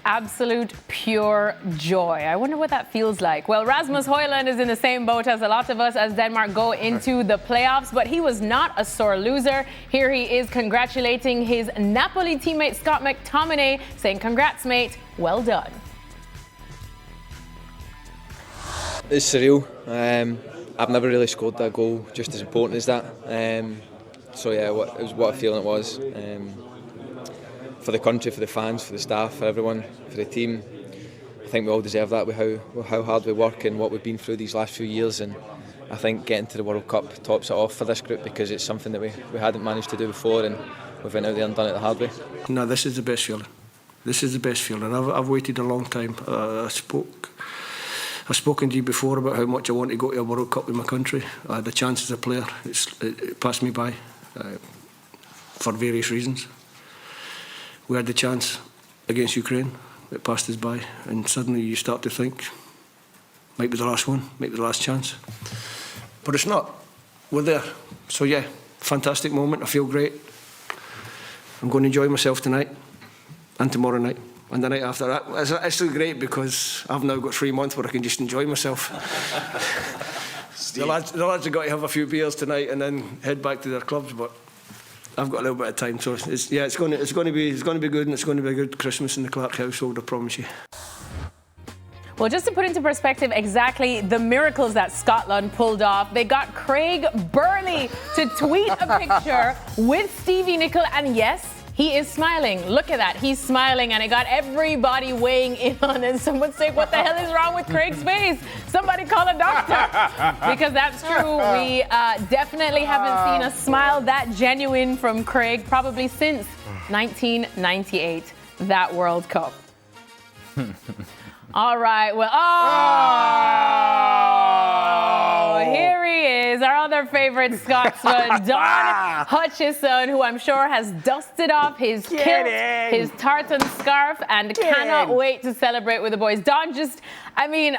Absolute pure joy. I wonder what that feels like. Well, Rasmus Højlund is in the same boat as a lot of us as Denmark go into the playoffs, but he was not a sore loser. Here he is congratulating his Napoli teammate Scott McTominay, saying, "Congrats, mate. Well done." It's surreal. I've never really scored that goal just as important as that. So yeah, what a feeling it was. For the country, for the fans, for the staff, for everyone, for the team. I think we all deserve that with how hard we work and what we've been through these last few years. And I think getting to the World Cup tops it off for this group because it's something that we hadn't managed to do before, and we've went out there and done it the hard way. No, this is the best feeling. This is the best feeling. I've waited a long time. I've spoken to you before about how much I want to go to a World Cup with my country. I had the chance as a player. It passed me by for various reasons. We had the chance against Ukraine. It passed us by, and suddenly you start to think, might be the last one, might be the last chance. But it's not. We're there. So yeah, fantastic moment. I feel great. I'm going to enjoy myself tonight and tomorrow night and the night after that. It's actually great because I've now got 3 months where I can just enjoy myself. The lads have got to have a few beers tonight and then head back to their clubs, but I've got a little bit of time, so it's going to be good, and it's going to be a good Christmas in the Clark household, I promise you. Well, just to put into perspective exactly the miracles that Scotland pulled off, they got Craig Burley to tweet a picture with Stevie Nicol, and yes, he is smiling. Look at that. He's smiling, and it got everybody weighing in on it. Someone say, what the hell is wrong with Craig's face? Somebody call a doctor. Because that's true. We definitely haven't seen a smile that genuine from Craig probably since 1998, that World Cup. All right. Well, here he is, our other favorite Scotsman, Don Hutchison, who I'm sure has dusted off his kilt, his tartan scarf, and cannot wait to celebrate with the boys. Don,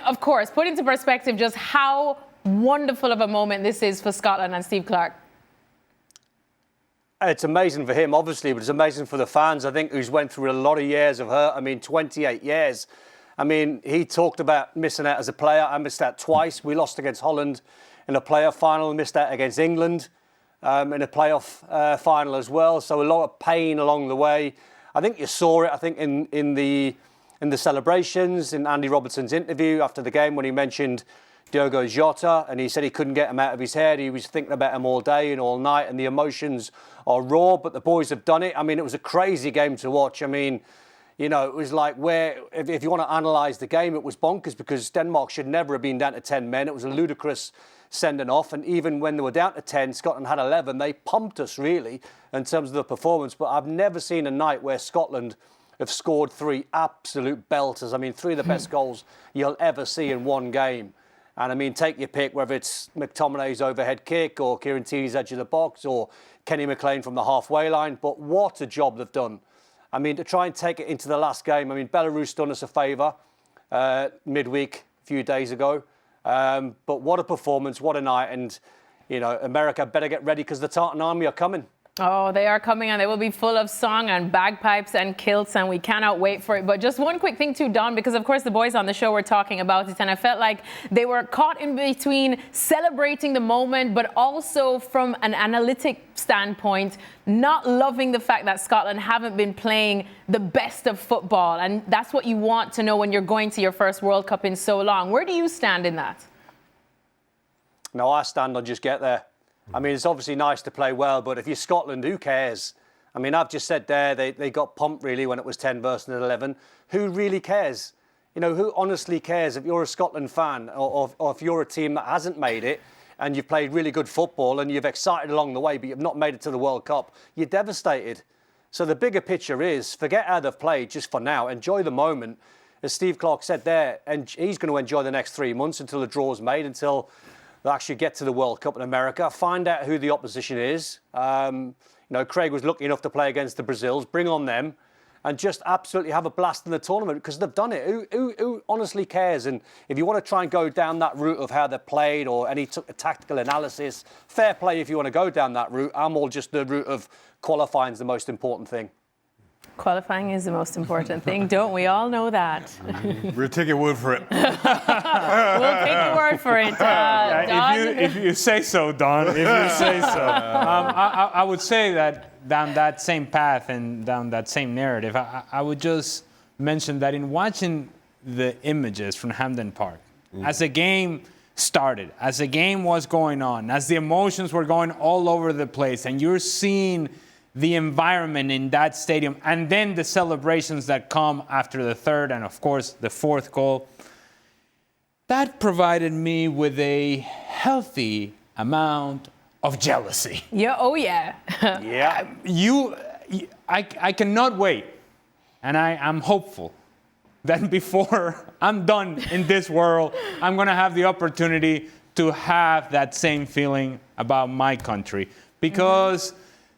of course, put into perspective just how wonderful of a moment this is for Scotland and Steve Clarke. It's amazing for him, obviously, but it's amazing for the fans, I think, who's went through a lot of years of hurt. 28 years. He talked about missing out as a player. I missed out twice. We lost against Holland in a playoff final, missed out against England in a playoff final as well. So a lot of pain along the way. I think you saw it, in the celebrations, in Andy Robertson's interview after the game when he mentioned Diogo Jota, and he said he couldn't get him out of his head. He was thinking about him all day and all night, and the emotions are raw, but the boys have done it. It was a crazy game to watch. It was like if you want to analyse the game, it was bonkers because Denmark should never have been down to 10 men. It was a ludicrous sending off. And even when they were down to 10, Scotland had 11. They pumped us, really, in terms of the performance. But I've never seen a night where Scotland have scored 3 absolute belters. 3 of the best goals you'll ever see in one game. And take your pick, whether it's McTominay's overhead kick or Kieran Tierney's edge of the box or Kenny McLean from the halfway line. But what a job they've done. To try and take it into the last game. Belarus done us a favour midweek a few days ago. But what a performance, what a night. And, America better get ready because the Tartan Army are coming. Oh, they are coming, and they will be full of song and bagpipes and kilts, and we cannot wait for it. But just one quick thing too, Don, because of course the boys on the show were talking about it, and I felt like they were caught in between celebrating the moment, but also from an analytic standpoint, not loving the fact that Scotland haven't been playing the best of football. And that's what you want to know when you're going to your first World Cup in so long. Where do you stand in that? No, I stand on just get there. It's obviously nice to play well, but if you're Scotland, who cares? I've just said there, they got pumped really when it was 10 versus 11. Who really cares? Who honestly cares if you're a Scotland fan or if you're a team that hasn't made it and you've played really good football and you've excited along the way, but you've not made it to the World Cup, you're devastated. So the bigger picture is, forget how they've played just for now. Enjoy the moment. As Steve Clarke said there, and he's going to enjoy the next 3 months until the draw's made, until they'll actually get to the World Cup in America, find out who the opposition is. Craig was lucky enough to play against the Brazils, bring on them, and just absolutely have a blast in the tournament because they've done it. Who honestly cares? And if you want to try and go down that route of how they've played or any tactical analysis, fair play if you want to go down that route. I'm all just the route of qualifying is the most important thing. Qualifying is the most important thing. Don't we all know that? We'll take your word for it. We'll take your word for it. Don? If you say so, Don. If you say so. I would say that down that same path and down that same narrative, I would just mention that in watching the images from Hampden Park, as the game started, as the game was going on, as the emotions were going all over the place, and you're seeing the environment in that stadium, and then the celebrations that come after the third and, of course, the fourth goal, that provided me with a healthy amount of jealousy. Yeah, oh yeah. Yeah. I cannot wait, and I'm hopeful that before I'm done in this world, I'm going to have the opportunity to have that same feeling about my country. Because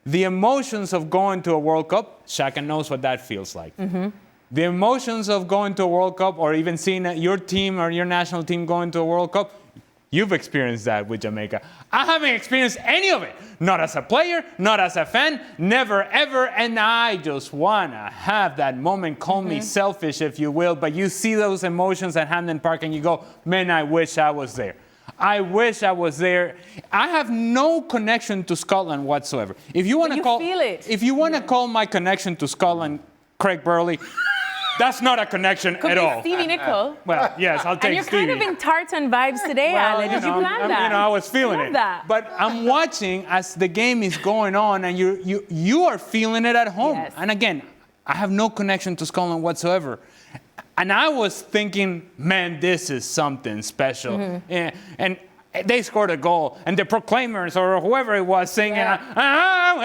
the emotions of going to a World Cup, Shaka knows what that feels like. The emotions of going to a World Cup, or even seeing your team or your national team going to a World Cup, you've experienced that with Jamaica. I haven't experienced any of it. Not as a player, not as a fan, never, ever. And I just want to have that moment. Call me selfish, if you will. But you see those emotions at Hampden Park and you go, man, I wish I was there. I wish I was there. I have no connection to Scotland whatsoever. If you want to call, feel it. If you want to call my connection to Scotland, Craig Burley, that's not a connection at all. Stevie Nicol. Well, yes, I'll take And you're Stevie. kind of in tartan vibes today, Ale. Did you plan that? I was feeling Love it. that. But I'm watching as the game is going on, and you are feeling it at home. Yes. And again, I have no connection to Scotland whatsoever. And I was thinking, man, this is something special. And they scored a goal, and the Proclaimers or whoever it was singing, and I'm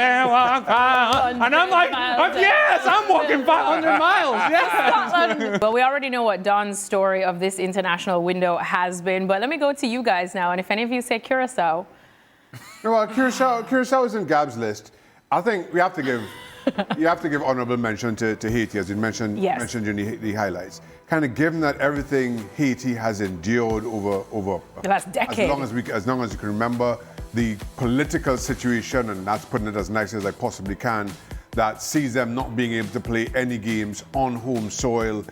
like, yes, I'm walking 500 miles. Yes. Well, we already know what Don's story of this international window has been, but let me go to you guys now. And if any of you say Curacao. Well, Curacao is in Gab's list. I think we have to give honourable mention to Haiti, as you mentioned during the highlights. Kind of given that everything Haiti has endured over The last decade. as long as you can remember, the political situation, and that's putting it as nice as I possibly can, that sees them not being able to play any games on home soil.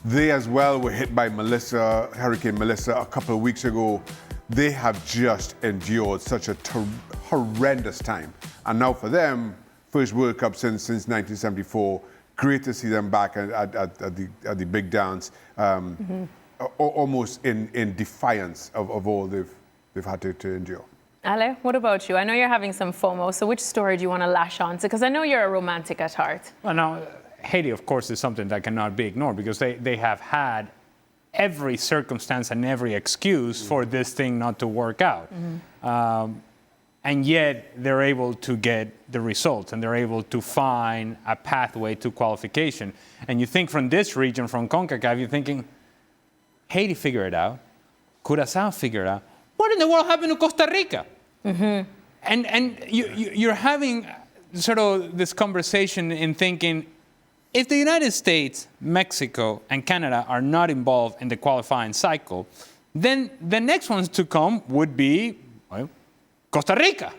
They as well were hit by Hurricane Melissa a couple of weeks ago. They have just endured such a horrendous time. And now for them, first World Cup since 1974. Great to see them back at the big dance, almost in defiance of all they've had to endure. Ale, what about you? I know you're having some FOMO, so which story do you want to lash on to? Because I know you're a romantic at heart. Well, now, Haiti, of course, is something that cannot be ignored because they have had every circumstance and every excuse for this thing not to work out. And yet they're able to get the results and they're able to find a pathway to qualification. And you think from this region, from CONCACAF, you're thinking, Haiti figured it out, Curacao figured it out. What in the world happened to Costa Rica? And you're having sort of this conversation in thinking, if the United States, Mexico, and Canada are not involved in the qualifying cycle, then the next ones to come would be, well, Costa Rica.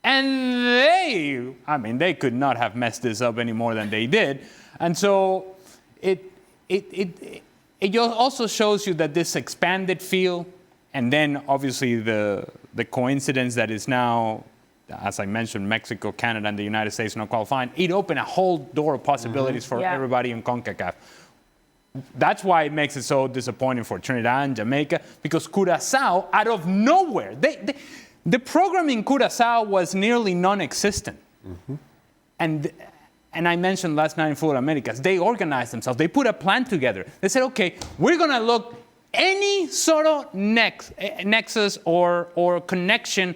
And they could not have messed this up any more than they did. And so it also shows you that this expanded field, and then obviously the coincidence that is now, as I mentioned, Mexico, Canada, and the United States not qualifying, it opened a whole door of possibilities for everybody in CONCACAF. That's why it makes it so disappointing for Trinidad and Jamaica, because Curacao, out of nowhere, the program in Curacao was nearly non-existent. And I mentioned last night in Football Americas, they organized themselves. They put a plan together. They said, okay, we're going to look any sort of nexus or connection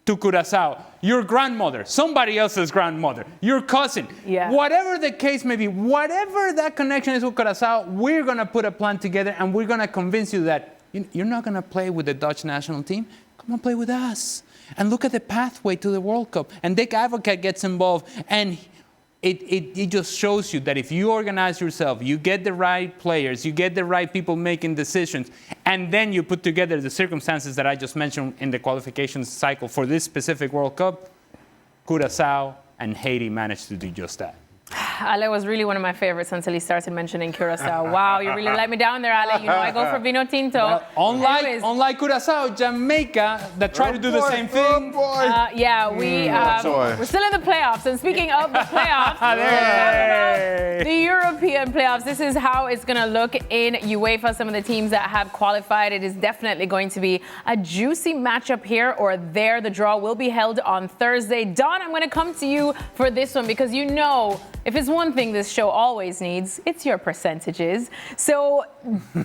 to Curacao. Your grandmother, somebody else's grandmother, your cousin, whatever the case may be, whatever that connection is with Curacao, we're going to put a plan together and we're going to convince you that you're not going to play with the Dutch national team. Come on, play with us. And look at the pathway to the World Cup. And Dick Advocate gets involved. And it just shows you that if you organize yourself, you get the right players, you get the right people making decisions, and then you put together the circumstances that I just mentioned in the qualification cycle for this specific World Cup, Curacao and Haiti managed to do just that. Ale was really one of my favorites until he started mentioning Curacao. Wow, you really let me down there, Ale. You know I go for Vino Tinto. Anyways, Unlike Curacao, Jamaica, that tried to do the same thing. We're still in the playoffs. And speaking of the playoffs, the European playoffs, this is how it's going to look in UEFA. Some of the teams that have qualified, it is definitely going to be a juicy matchup here or there. The draw will be held on Thursday. Don, I'm going to come to you for this one because you know, if it's one thing this show always needs, it's your percentages. So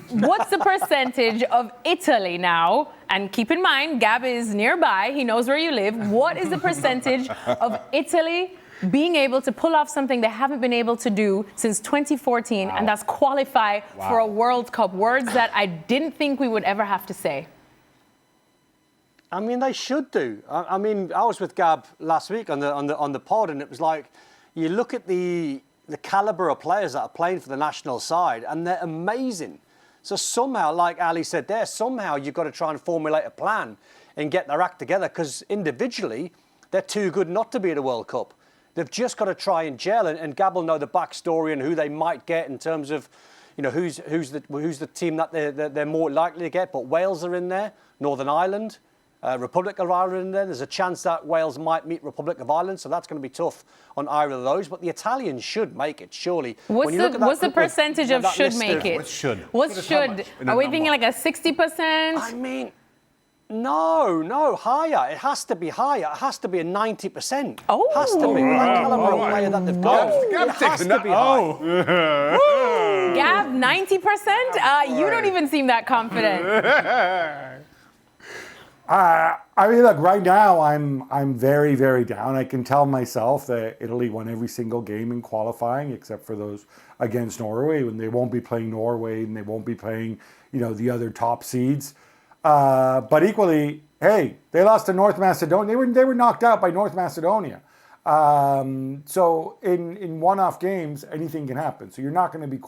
what's the percentage of Italy now? And keep in mind, Gab is nearby. He knows where you live. What is the percentage of Italy being able to pull off something they haven't been able to do since 2014, and that's qualify for a World Cup? Words that I didn't think we would ever have to say. I mean, they should do. I mean, I was with Gab last week on the pod, and it was like, you look at the calibre of players that are playing for the national side, and they're amazing. So somehow, like Ali said there, somehow you've got to try and formulate a plan and get their act together, because individually, they're too good not to be at a World Cup. They've just got to try and gel, and Gab will know the backstory and who they might get in terms of, you know, who's the team that they're more likely to get. But Wales are in there, Northern Ireland, Republic of Ireland in there. There's a chance that Wales might meet Republic of Ireland, so that's going to be tough on either of those. But the Italians should make it, surely. What's the percentage of should make it? What should? What should? Are we thinking like a 60%? I mean, no, higher. It has to be higher. It has to be a 90%. Oh. It has to be. That calibre of player that they've got. It has to be high. Gab, 90%? You don't even seem that confident. I mean, look, right now I'm very, very down. I can tell myself that Italy won every single game in qualifying except for those against Norway, when they won't be playing Norway and they won't be playing, you know, the other top seeds. But equally, hey, they lost to North Macedonia. They were knocked out by North Macedonia. So in one-off games, anything can happen. So you're not going to be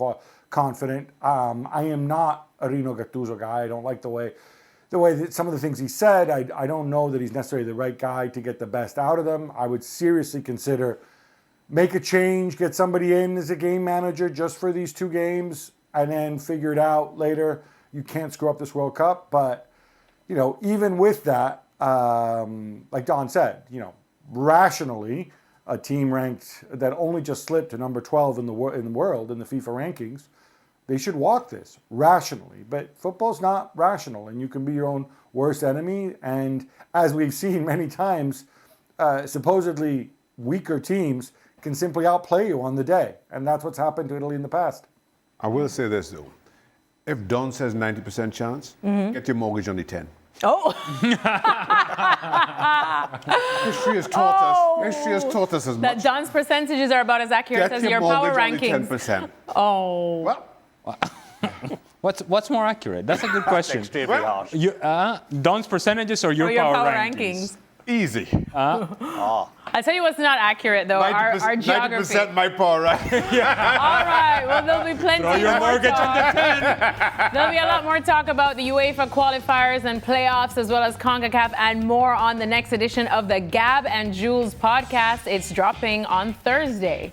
confident. I am not a Rino Gattuso guy. I don't like the way that some of the things he said. I don't know that he's necessarily the right guy to get the best out of them. I would seriously consider make a change, get somebody in as a game manager just for these two games, and then figure it out later. You can't screw up this World Cup. But, you know, even with that, like Don said, you know, rationally, a team ranked that only just slipped to number 12 in the world in the FIFA rankings, they should walk this rationally. But football's not rational, and you can be your own worst enemy. And as we've seen many times, supposedly weaker teams can simply outplay you on the day. And that's what's happened to Italy in the past. I will say this, though. If Don says 90% chance, get your mortgage on the 10. Oh. History has taught us as much. That Don's percentages are about as accurate as your power rankings. 10%. Oh. Well, What's more accurate? That's a good question. Extremely harsh. Don's percentages or your Your power rankings? easy. I'll tell you what's not accurate, though, our geography. 90% my power ranking. All right, well, there'll be plenty Throw your more mortgage on talk. the 10. There'll be a lot more talk about the UEFA qualifiers and playoffs, as well as CONCACAF, and more on the next edition of the Gab and Jules podcast. It's dropping on Thursday.